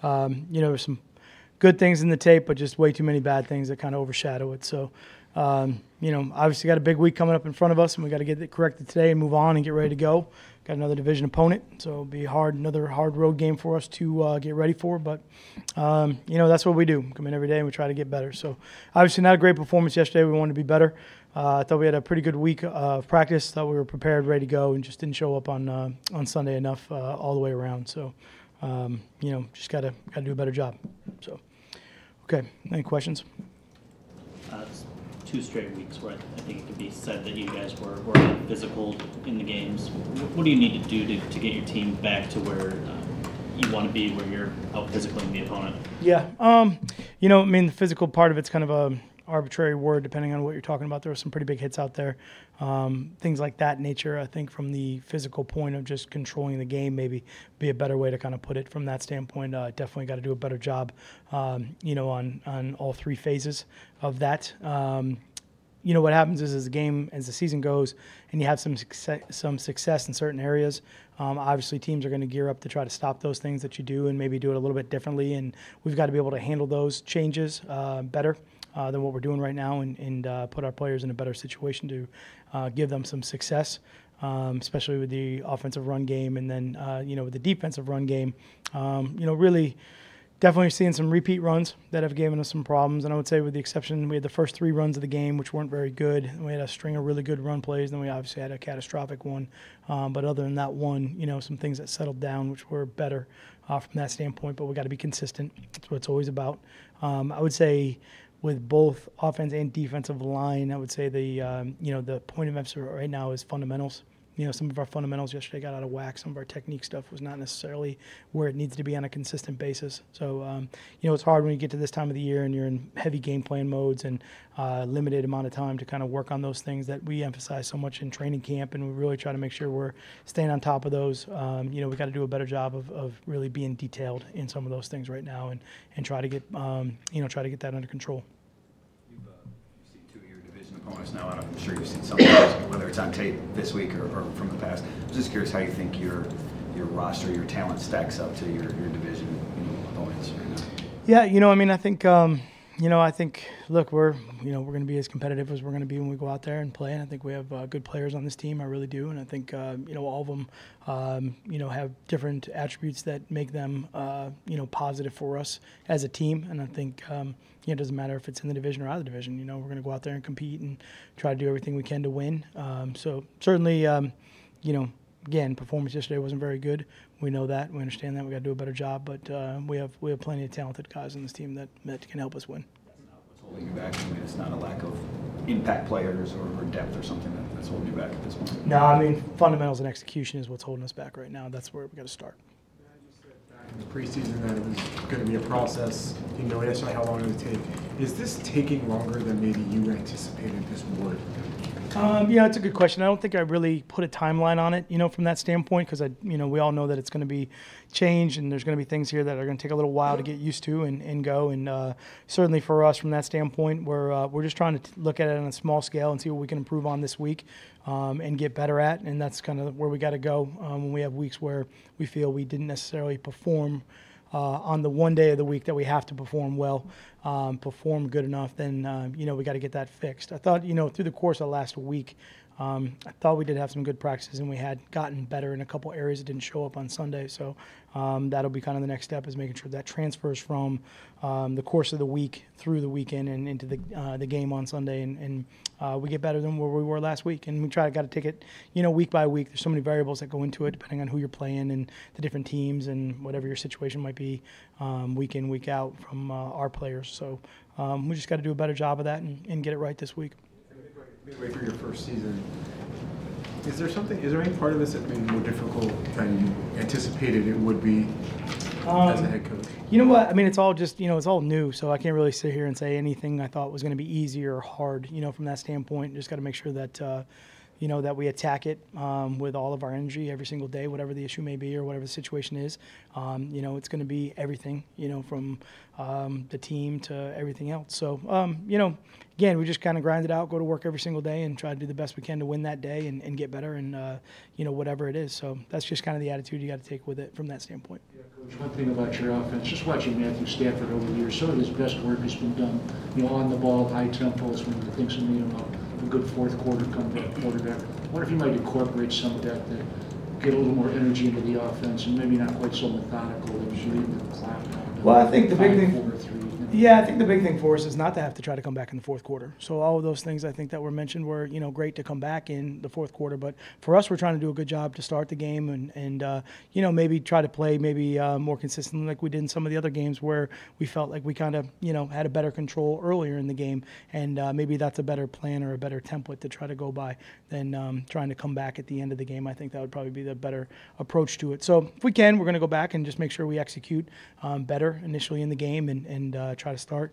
there's some good things in the tape, but just way too many bad things that kind of overshadow it. So, obviously got a big week coming up in front of us, and we got to get it corrected today and move on and get ready to go. Got another division opponent, so it'll be another hard road game for us to get ready for. But, that's what we do. Come in every day and we try to get better. So, obviously not a great performance yesterday. We wanted to be better. I thought we had a pretty good week of practice. Thought we were prepared, ready to go, and just didn't show up on Sunday enough all the way around. So, just got to do a better job. So, okay, any questions? It's 2 straight weeks where I think it could be said that you guys were physical in the games. What do you need to do to get your team back to where you want to be, where you're out physically the opponent? Yeah, the physical part of it's kind of a arbitrary word depending on what you're talking about. There were some pretty big hits out there. Things like that nature, I think from the physical point of just controlling the game maybe be a better way to kind of put it from that standpoint. Definitely got to do a better job, on all 3 phases of that. What happens is as the season goes and you have some success in certain areas, obviously teams are going to gear up to try to stop those things that you do and maybe do it a little bit differently. And we've got to be able to handle those changes better than what we're doing right now and put our players in a better situation to give them some success, especially with the offensive run game. And then, with the defensive run game, really definitely seeing some repeat runs that have given us some problems. And I would say with the exception, we had the first 3 runs of the game, which weren't very good. And we had a string of really good run plays. Then we obviously had a catastrophic one. But other than that one, some things that settled down, which were better from that standpoint. But we got to be consistent. That's what it's always about. I would say with both offense and defensive line, I would say the point of emphasis right now is fundamentals. Some of our fundamentals yesterday got out of whack. Some of our technique stuff was not necessarily where it needs to be on a consistent basis. So, it's hard when you get to this time of the year and you're in heavy game plan modes and limited amount of time to kind of work on those things that we emphasize so much in training camp, and we really try to make sure we're staying on top of those. We got to do a better job of really being detailed in some of those things right now and try to get that under control. Opponents now, and I'm sure you've seen some, whether it's on tape this week or from the past. I'm just curious how you think your roster, your talent stacks up to your division opponents right now. Yeah, I think, look, we're going to be as competitive as we're going to be when we go out there and play. And I think we have good players on this team. I really do. And I think, all of them, have different attributes that make them, positive for us as a team. And I think, it doesn't matter if it's in the division or out of the division. We're going to go out there and compete and try to do everything we can to win. So certainly, again, performance yesterday wasn't very good. We know that. We understand that. We got to do a better job. But we have plenty of talented guys on this team that can help us win. What's holding you back? It's not a lack of impact players or depth or something that's holding you back at this point. No, fundamentals and execution is what's holding us back right now. That's where we got to start. In the preseason that it was going to be a process, you know initially how long it would take. Is this taking longer than maybe you anticipated this would? It's a good question. I don't think I really put a timeline on it, from that standpoint, because we all know that it's going to be changed and there's going to be things here that are going to take a little while to get used to and go. And certainly for us, from that standpoint, we're just trying to look at it on a small scale and see what we can improve on this week and get better at. And that's kind of where we got to go when we have weeks where we feel we didn't necessarily perform on the one day of the week that we have to perform well, perform good enough, then, we got to get that fixed. I thought, through the course of last week, I thought we did have some good practices and we had gotten better in a couple areas that didn't show up on Sunday. So that'll be kind of the next step, is making sure that transfers from the course of the week through the weekend and into the game on Sunday, and we get better than where we were last week. And we got to take it, week by week. There's so many variables that go into it, depending on who you're playing and the different teams and whatever your situation might be, week in, week out from our players. So we just got to do a better job of that and get it right this week. Midway through your first season, is there any part of this that made it more difficult than you anticipated it would be as a head coach? You know what? It's all just, it's all new, so I can't really sit here and say anything I thought was going to be easy or hard, from that standpoint. Just got to make sure that, that we attack it with all of our energy every single day, whatever the issue may be or whatever the situation is. It's going to be everything, from the team to everything else. So, again, we just kind of grind it out, go to work every single day and try to do the best we can to win that day and get better and, whatever it is. So that's just kind of the attitude you got to take with it from that standpoint. Yeah, Coach, one thing about your offense, just watching Matthew Stafford over the years, some of his best work has been done, on the ball, high tempo. It's one of the things that made him a good fourth quarter comeback quarterback. I wonder if you might incorporate some of that to get a little more energy into the offense and maybe not quite so methodical and leading the clock down. Well, I think the big thing. 5-4-3. Yeah, I think the big thing for us is not to have to try to come back in the fourth quarter. So all of those things I think that were mentioned were, great to come back in the fourth quarter. But for us, we're trying to do a good job to start the game and maybe try to play more consistently like we did in some of the other games where we felt like we kind of, had a better control earlier in the game. And maybe that's a better plan or a better template to try to go by than trying to come back at the end of the game. I think that would probably be the better approach to it. So if we can, we're going to go back and just make sure we execute better initially in the game and try to start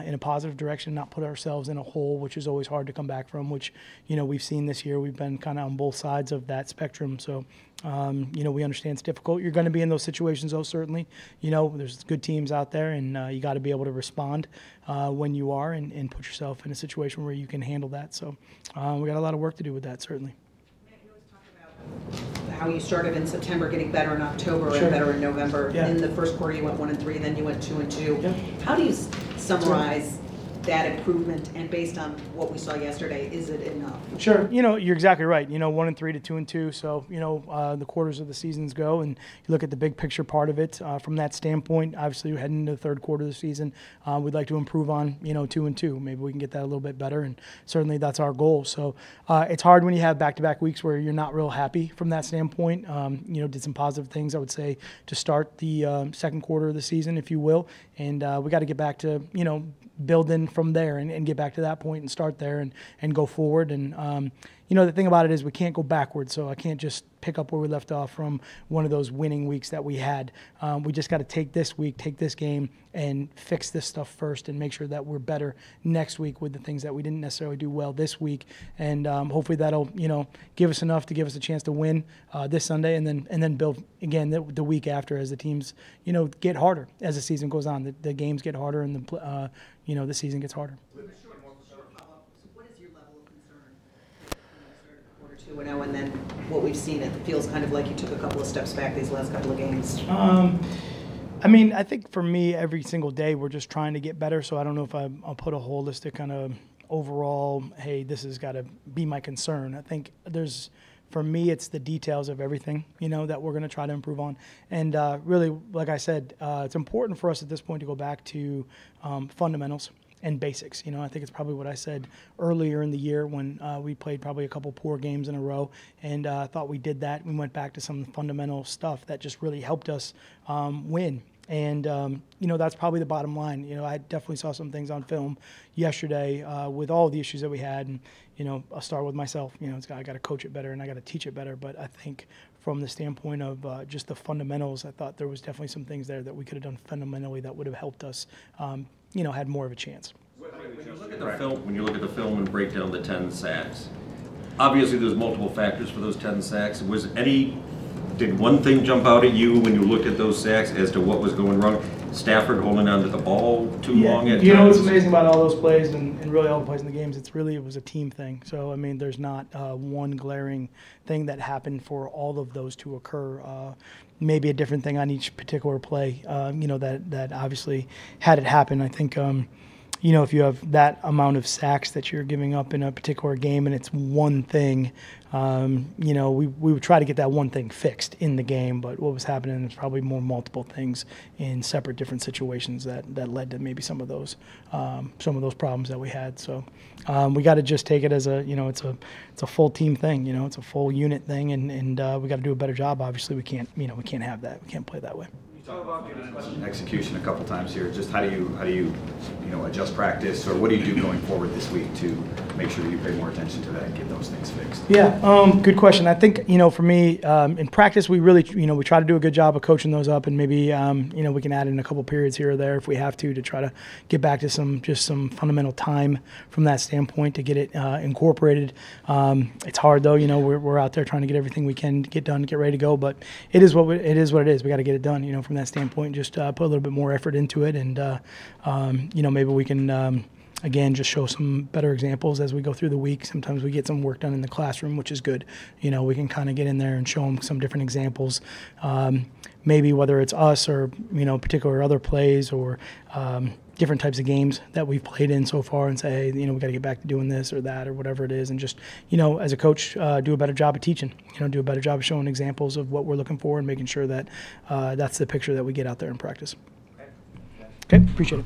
in a positive direction, not put ourselves in a hole, which is always hard to come back from, which, we've seen this year. We've been kind of on both sides of that spectrum. So, we understand it's difficult. You're going to be in those situations, though, certainly. There's good teams out there, and you got to be able to respond when you are and put yourself in a situation where you can handle that. So we got a lot of work to do with that, certainly. Matt, you always talk about how you started in September, getting better in October Sure. and better in November. Yeah. In the first quarter, you went 1-3, then you went 2-2. Yeah. How do you summarize that improvement? And based on what we saw yesterday, is it enough? Sure. You're exactly right. 1-3 to 2-2. So, the quarters of the seasons go, and you look at the big picture part of it from that standpoint. Obviously, we're heading into the third quarter of the season. We'd like to improve on, 2-2. Maybe we can get that a little bit better, and certainly that's our goal. So it's hard when you have back-to-back weeks where you're not real happy from that standpoint. Did some positive things, I would say, to start the second quarter of the season, if you will. And we got to get back to, build in from there and get back to that point and start there and go forward. And, the thing about it is we can't go backwards, so I can't just pick up where we left off from one of those winning weeks that we had. We just got to take this week, take this game, and fix this stuff first and make sure that we're better next week with the things that we didn't necessarily do well this week. And hopefully that'll, give us enough to give us a chance to win this Sunday and then build again the week after as the teams, get harder as the season goes on. The games get harder and the season gets harder. What is your level of concern when you started quarter 2-0 and then what we've seen? It feels kind of like you took a couple of steps back these last couple of games. I think for me, every single day we're just trying to get better. So I don't know if I'll put a holistic kind of overall, hey, this has got to be my concern. I think for me, it's the details of everything, that we're going to try to improve on. And really, like I said, it's important for us at this point to go back to fundamentals and basics. I think it's probably what I said earlier in the year when we played probably a couple poor games in a row, and I thought we did that. We went back to some fundamental stuff that just really helped us win. And, that's probably the bottom line. I definitely saw some things on film yesterday with all the issues that we had. And, I'll start with myself. I got to coach it better and I got to teach it better. But I think from the standpoint of just the fundamentals, I thought there was definitely some things there that we could have done fundamentally that would have helped us, had more of a chance. When you look at the film and break down the 10 sacks, obviously there's multiple factors for those 10 sacks. Did one thing jump out at you when you looked at those sacks as to what was going wrong? Stafford holding on to the ball too long at times? What's amazing about all those plays and really all the plays in the games, it was a team thing. So, there's not one glaring thing that happened for all of those to occur. Maybe a different thing on each particular play, that obviously had it happen. I think, if you have that amount of sacks that you're giving up in a particular game and it's one thing, we would try to get that one thing fixed in the game, but what was happening is probably more multiple things in separate different situations that led to maybe some of those problems that we had. So we got to just take it as it's a full team thing, it's a full unit thing, and we got to do a better job. Obviously, we can't have that. We can't play that way. Execution a couple times here. Just how do you adjust practice, or what do you do going forward this week to make sure you pay more attention to that and get those things fixed? Yeah, good question. I think, for me, in practice, we really, we try to do a good job of coaching those up, and maybe, we can add in a couple periods here or there if we have to try to get back to some fundamental time from that standpoint to get it incorporated. It's hard though, we're out there trying to get everything we can get done, get ready to go, but it is what it is. We got to get it done, from that standpoint, just put a little bit more effort into it, and, maybe we can, again, just show some better examples as we go through the week. Sometimes we get some work done in the classroom, which is good. We can kind of get in there and show them some different examples, maybe whether it's us or, particular other plays or different types of games that we've played in so far, and say, hey, we got to get back to doing this or that or whatever it is, and just, as a coach, do a better job of teaching, do a better job of showing examples of what we're looking for and making sure that that's the picture that we get out there in practice. Okay, appreciate it.